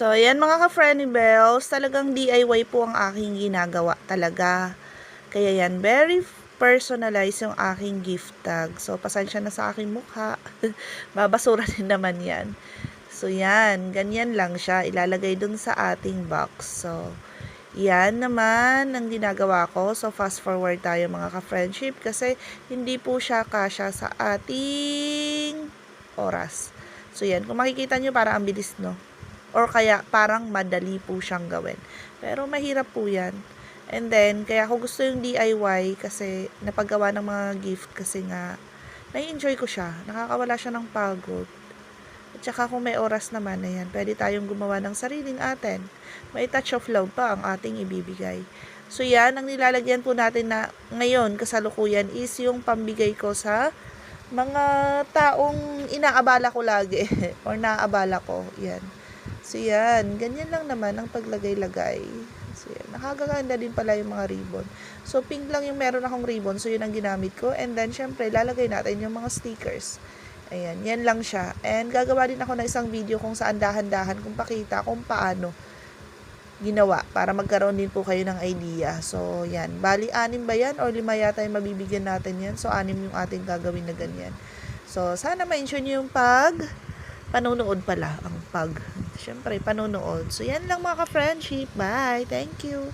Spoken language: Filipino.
So, ayan mga ka-Friendly Bells, talagang DIY po ang aking ginagawa talaga. Kaya yan, very personalized yung aking gift tag. So, pasensya na sa aking mukha. Babasura din naman yan. So, yan, ganyan lang siya. Ilalagay dun sa ating box. So, yan naman ang ginagawa ko. So, fast forward tayo mga ka-friendship kasi hindi po siya kasya sa ating oras. So, yan. Kung makikita nyo, parang ang bilis, no? Or kaya parang madali po siyang gawin. Pero mahirap po yan. And then, kaya ako gusto yung DIY kasi napagawa ng mga gift kasi nga, nai-enjoy ko siya. Nakakawala siya ng pagod. At saka kung may oras naman, ayan, pwede tayong gumawa ng sariling atin. May touch of love pa ang ating ibibigay. So yan, ang nilalagyan po natin na ngayon, kasalukuyan, is yung pambigay ko sa mga taong inaabala ko lagi. Or naaabala ko. Yan. So yan, ganyan lang naman ang paglagay-lagay. So yan, nakakaganda din pala yung mga ribbon. So pink lang yung meron akong ribbon, so yun ang ginamit ko. And then syempre, lalagay natin yung mga stickers. Ayan, yan lang siya. And gagawa din ako ng isang video kung saan dahan-dahan kung pakita kung paano ginawa para magkaroon din po kayo ng idea. So yan, bali 6 ba yan or 5 yata yung mabibigyan natin yan. So 6 yung ating gagawin na ganyan. So sana ma-mention nyo yung panonood pala ang syempre, panonood. So, yan lang mga ka-friendship. Bye. Thank you.